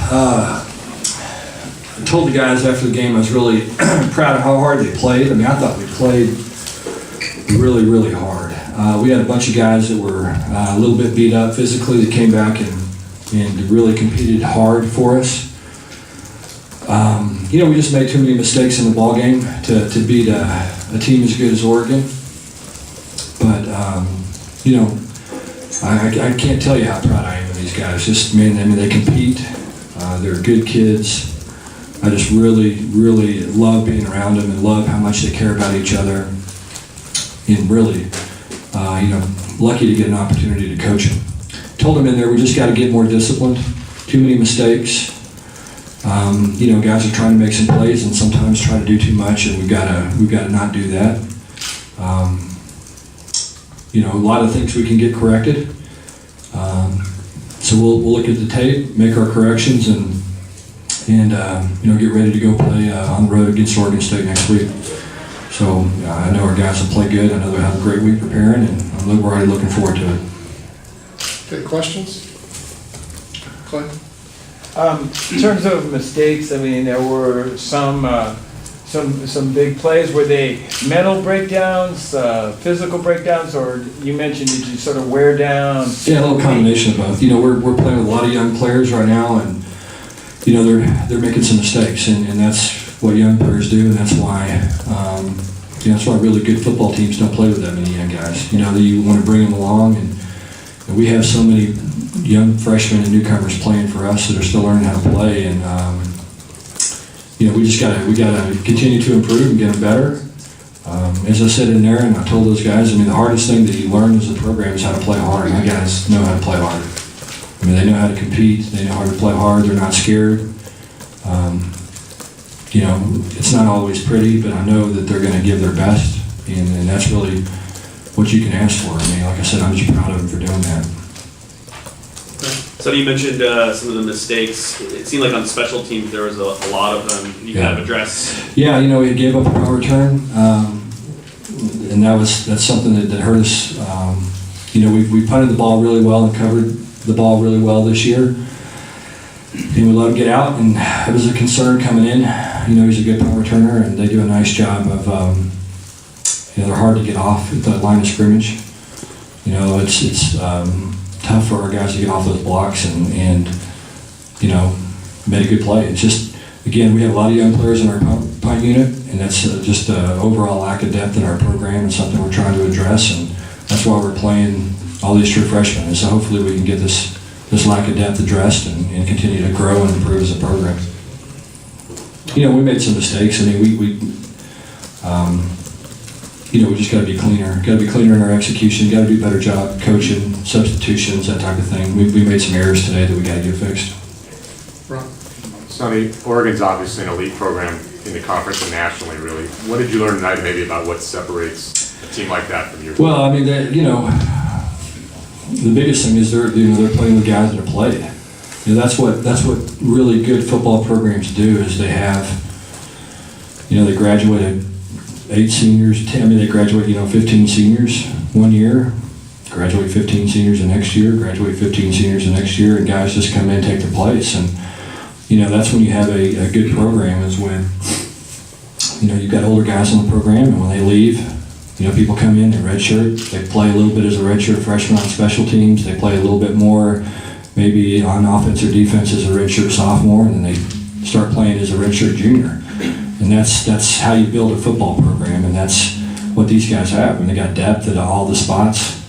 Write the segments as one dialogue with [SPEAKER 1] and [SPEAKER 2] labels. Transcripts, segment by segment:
[SPEAKER 1] I told the guys after the game I was really proud of how hard they played. I mean, I thought we played really, really hard. We had a bunch of guys that were a little bit beat up physically that came back and really competed hard for us. We just made too many mistakes in the ball game to beat a team as good as Oregon. But, I can't tell you how proud I am of these guys. Just, they compete. They're good kids. I just really, really love being around them and love how much they care about each other. And really, lucky to get an opportunity to coach them. Told them in there, we just got to get more disciplined. Too many mistakes. Guys are trying to make some plays and sometimes try to do too much, and we've got to not do that. A lot of things we can get corrected. So we'll look at the tape, make our corrections, and get ready to go play on the road against Oregon State next week. So I know our guys will play good. I know they'll have a great week preparing, and we're already looking forward to it.
[SPEAKER 2] Okay, questions? Clay?
[SPEAKER 3] In terms of mistakes, there were some big plays. Were they mental breakdowns, physical breakdowns, or you mentioned did you sort of wear down?
[SPEAKER 1] Yeah, a little combination of both. We're playing with a lot of young players right now, and they're making some mistakes, and that's what young players do, and that's why that's why really good football teams don't play with that many young guys. You want to bring them along, and we have so many young freshmen and newcomers playing for us that are still learning how to play, and we gotta continue to improve and get them better. As I said in there, and I told those guys, the hardest thing that you learn as a program is how to play hard. My guys know how to play hard. They know how to compete. They know how to play hard. They're not scared. It's not always pretty, but I know that they're going to give their best, and that's really what you can ask for. Like I said, I'm just proud of them for doing that.
[SPEAKER 4] So you mentioned some of the mistakes. It seemed like on special teams there was a lot of them you kind of addressed.
[SPEAKER 1] Yeah, we gave up a power return, and that's something that hurt us. We punted the ball really well and covered the ball really well this year. And we let him get out, and it was a concern coming in. He's a good punt returner, and they do a nice job of, they're hard to get off at the line of scrimmage. It's tough for our guys to get off those blocks and made a good play. It's just, again, we have a lot of young players in our punt unit, and that's just an overall lack of depth in our program and something we're trying to address, and that's why we're playing all these true freshmen. And so hopefully we can get this lack of depth addressed and continue to grow and improve as a program. We made some mistakes. We just got to be cleaner. Got to be cleaner in our execution. Got to do a better job coaching, substitutions, that type of thing. We made some errors today that we got to get fixed.
[SPEAKER 2] Ron?
[SPEAKER 5] Sonny, Oregon's obviously an elite program in the conference and nationally, really. What did you learn tonight maybe about what separates a team like that from your team?
[SPEAKER 1] Well, the biggest thing is they're playing with guys that have played. That's what really good football programs do is they have, they graduated 8 seniors, they graduate, 15 seniors one year, graduate 15 seniors the next year, graduate 15 seniors the next year, and guys just come in and take their place. And, that's when you have a good program is when, you've got older guys in the program, and when they leave, people come in redshirt, they play a little bit as a redshirt freshman on special teams, they play a little bit more maybe on offense or defense as a redshirt sophomore, and then they start playing as a redshirt junior. And that's how you build a football program, and that's what these guys have. And they got depth at all the spots.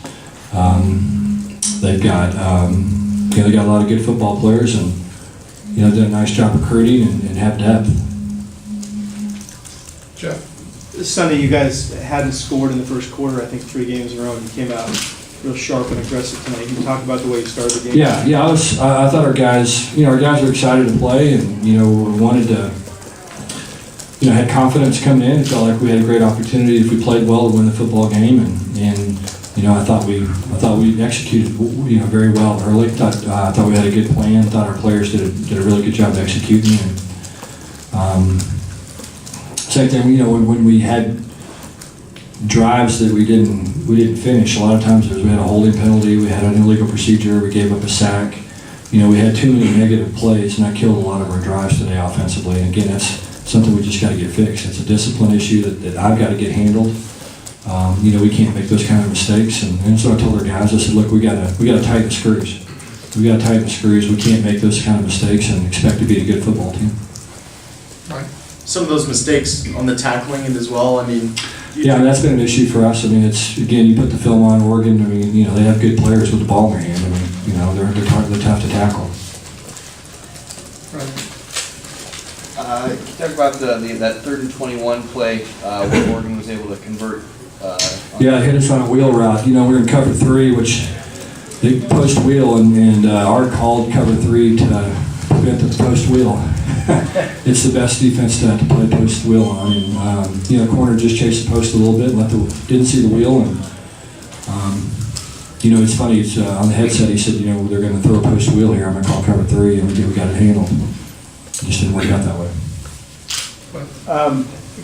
[SPEAKER 1] They've got they got a lot of good football players, and did a nice job recruiting and have depth.
[SPEAKER 2] Jeff?
[SPEAKER 6] Sonny, you guys hadn't scored in the first quarter, I think 3 games in a row, and you came out real sharp and aggressive tonight. Can you talk about the way you started the game?
[SPEAKER 1] Yeah. I thought our guys were excited to play, and wanted to, had confidence coming in. It felt like we had a great opportunity if we played well to win the football game, and I thought we executed very well early. I thought we had a good plan. I thought our players did a really good job executing. And same thing, when we had drives that we didn't finish. A lot of times we had a holding penalty, we had an illegal procedure, we gave up a sack. we had too many negative plays, and that killed a lot of our drives today offensively. And again, that's something we just got to get fixed. It's a discipline issue that I've got to get handled. We can't make those kind of mistakes. And so I told our guys, I said, look, we got to tighten the screws. We got to tighten the screws. We can't make those kind of mistakes and expect to be a good football team.
[SPEAKER 2] Right.
[SPEAKER 7] Some of those mistakes on the tackling end as well. I mean,
[SPEAKER 1] Yeah, that's been an issue for us. I mean, it's, again, you put the film on Oregon. I mean, they have good players with the ball in their hand. I mean, they're tough to tackle.
[SPEAKER 2] Right.
[SPEAKER 8] Can you talk about that 3rd and 21 play where Oregon was able to convert?
[SPEAKER 1] Yeah, hit us on a wheel route. We're in cover 3, which they post wheel, and Art called cover 3 to prevent the post wheel. It's the best defense to play post wheel on. And corner just chased the post a little bit, and didn't see the wheel. And it's funny. It's on the headset. He said, they're going to throw a post wheel here. I'm going to call cover 3, and we got it handled. It just didn't work out that way.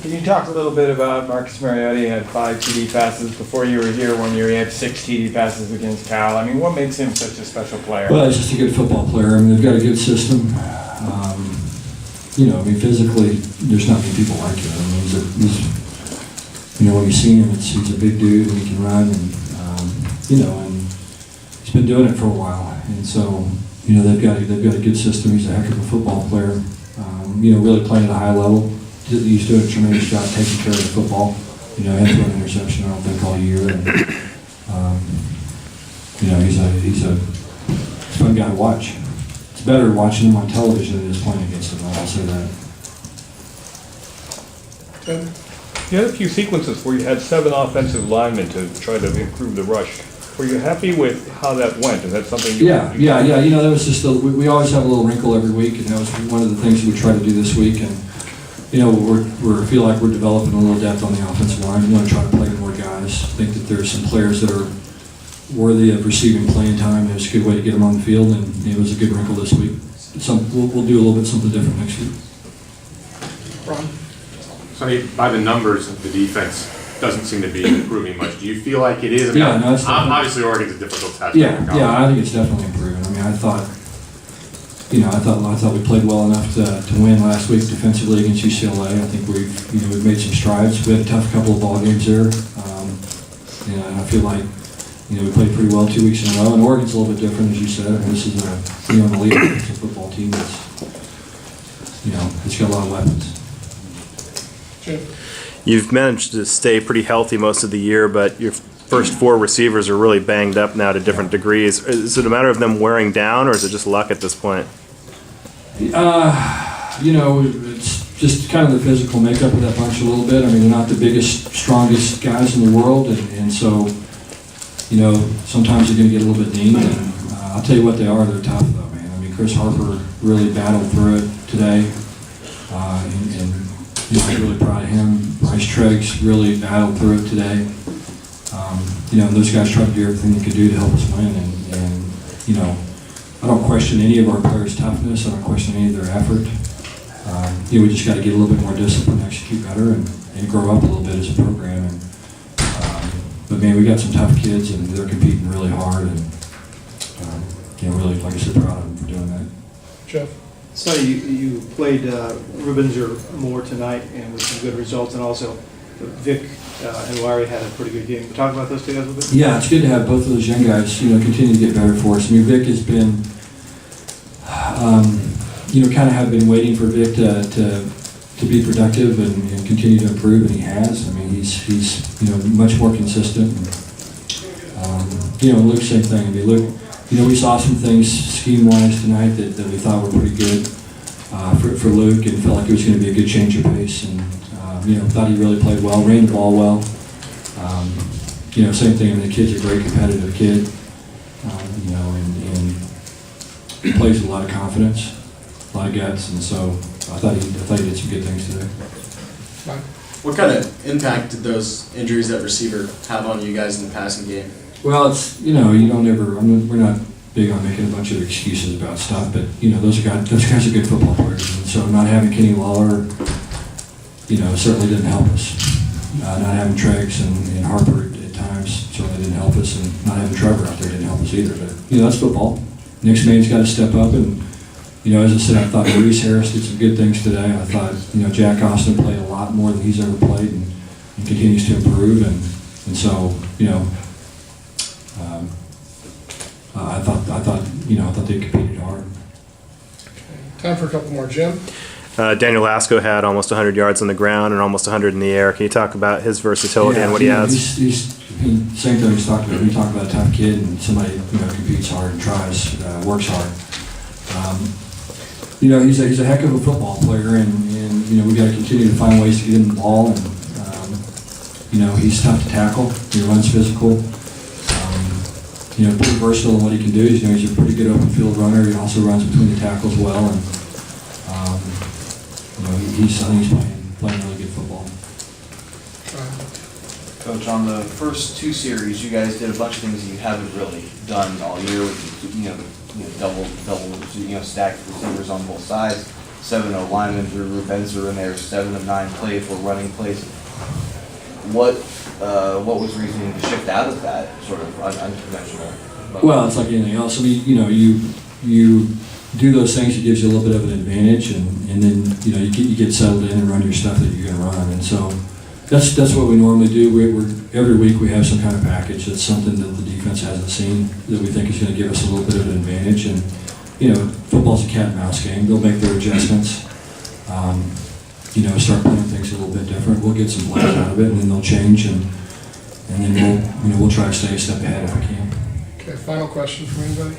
[SPEAKER 3] Can you talk a little bit about Marcus Mariotti? He had 5 TD passes before you were here. 1 year he had 6 TD passes against Cal. I mean, what makes him such a special player?
[SPEAKER 1] Well, he's just a good football player. I mean, they've got a good system. Physically, there's not many people like him. I mean, he's when you see him, he's a big dude, and he can run, and he's been doing it for a while. And so, they've got a good system. He's a heck of a football player. Really playing at a high level. He's doing a tremendous job taking care of the football. Had thrown an interception, I don't think, all year. And, he's a fun guy to watch. It's better watching him on television than just playing against him. I'll say that.
[SPEAKER 2] Ted?
[SPEAKER 9] You had a few sequences where you had 7 offensive linemen to try to improve the rush. Were you happy with how that went? Is that something you...
[SPEAKER 1] Yeah. That was just we always have a little wrinkle every week, and that was one of the things that we try to do this week. And we feel like we're developing a little depth on the offensive line. We want to try to play with more guys. I think that there's some players that are worthy of receiving playing time. It was a good way to get them on the field, and it was a good wrinkle this week. We'll do a little bit something different next week.
[SPEAKER 2] Ron?
[SPEAKER 5] Sonny, by the numbers, the defense doesn't seem to be improving much. Do you feel like it is? I mean,
[SPEAKER 1] Yeah, no, it's definitely-
[SPEAKER 5] obviously Oregon's a difficult test.
[SPEAKER 1] Yeah, I think it's definitely improving. I mean, I thought we played well enough to win last week defensively against UCLA. I think we've made some strides. We had a tough couple of ball games there, and I feel like we played pretty well 2 weeks in a row. And Oregon's a little bit different, as you said. And this is an elite defensive football team that's it's got a lot of weapons.
[SPEAKER 2] Jim?
[SPEAKER 10] You've managed to stay pretty healthy most of the year, but your first 4 receivers are really banged up now to different degrees. Is it a matter of them wearing down, or is it just luck at this point?
[SPEAKER 1] It's just kind of the physical makeup of that bunch a little bit. I mean, they're not the biggest, strongest guys in the world, and so, sometimes they're going to get a little bit dinged. And I'll tell you what they are, they're tough though, man. I mean, Chris Harper really battled through it today, and I'm really proud of him. Bryce Treggs really battled through it today. Those guys tried to do everything they could do to help us win, and I don't question any of our players' toughness. I don't question any of their effort. We just got to get a little bit more discipline, execute better, and grow up a little bit as a program. But man, we got some tough kids, and they're competing really hard, and really, like I said, proud of them for doing that.
[SPEAKER 2] Jeff?
[SPEAKER 6] So you played Rubens or Moore tonight, and with some good results, and also Vic and Larry had a pretty good game. Can you talk about those two guys a little bit?
[SPEAKER 1] Yeah, it's good to have both of those young guys, continue to get better for us. I mean, Vic has been, kind of have been waiting for Vic to be productive and continue to improve, and he has. I mean, he's much more consistent. And, Luke, same thing. I mean, Luke, we saw some things scheme-wise tonight that we thought were pretty good for Luke, and felt like it was going to be a good change of pace. And thought he really played well, ran the ball well. Same thing. I mean, the kid's a great competitive kid, and he plays with a lot of confidence, a lot of guts, and so I thought he did some good things today.
[SPEAKER 7] what kind of impact did those injuries at receiver have on you guys in the passing game?
[SPEAKER 1] Well, it's you don't ever. We're not big on making a bunch of excuses about stuff, but those guys are good football players, and so not having Kenny Lawler, certainly didn't help us. Not having Treggs and Harper at times certainly didn't help us, and not having Trevor out there didn't help us either. But that's football. next man's got to step up. And, you know, as I said, I thought Maurice Harris did some good things today. I thought, you know, Jack Austin played a lot more than he's ever played and continues to improve. And so, you know, I thought they competed hard.
[SPEAKER 2] Time for a couple more. Jim?
[SPEAKER 10] Daniel Lasco had almost 100 yards on the ground and almost 100 in the air. Can you talk about his versatility and what he adds?
[SPEAKER 1] Same thing we talked about. We talk about a tough kid and somebody, you know, competes hard and tries, works hard. You know, he's a heck of a football player, and you know, we got to continue to find ways to get him the ball. And you know, he's tough to tackle. He runs physical. You know, pretty versatile in what he can do. You know, he's a pretty good open field runner. He also runs between the tackles well, and you know, I think he's playing really good football.
[SPEAKER 8] Coach, on the first two series, you guys did a bunch of things you haven't really done all year. Double, stacked receivers on both sides. 7 linemen through Rubens are in there. 7 of 9 plays were running plays. What was reasoning to shift out of that sort of unconventional?
[SPEAKER 1] Well, it's like anything else. I mean, you know, you do those things, it gives you a little bit of an advantage, and then you know you get settled in and run your stuff that you're going to run, and so that's what we normally do. We're every week we have some kind of package that's something that the defense hasn't seen that we think is going to give us a little bit of an advantage, and you know, football's a cat and mouse game. They'll make their adjustments. You know, start playing things a little bit different. We'll get some plays out of it, and then they'll change, and then we'll try to stay a step ahead if we can.
[SPEAKER 2] Okay, final question from anybody?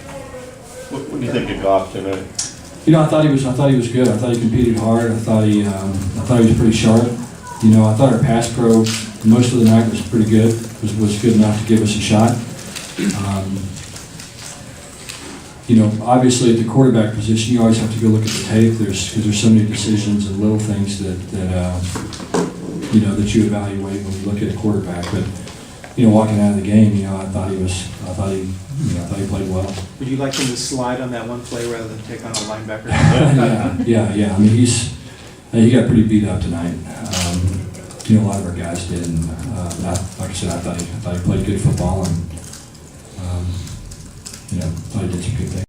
[SPEAKER 9] What do you think of Goff tonight?
[SPEAKER 1] You know, I thought he was good. I thought he competed hard. I thought he was pretty sharp. You know, I thought our pass pro most of the night was pretty good. Was good enough to give us a shot. You know, obviously at the quarterback position, you always have to go look at the tape. Because there's so many decisions and little things that you know that you evaluate when you look at a quarterback. But you know, walking out of the game, you know, I thought he played well.
[SPEAKER 6] Would you like him to slide on that one play rather than take on a linebacker?
[SPEAKER 1] yeah. I mean, he got pretty beat up tonight. You know, a lot of our guys did, and like I said, I thought he played good football, and you know, thought he did some good things.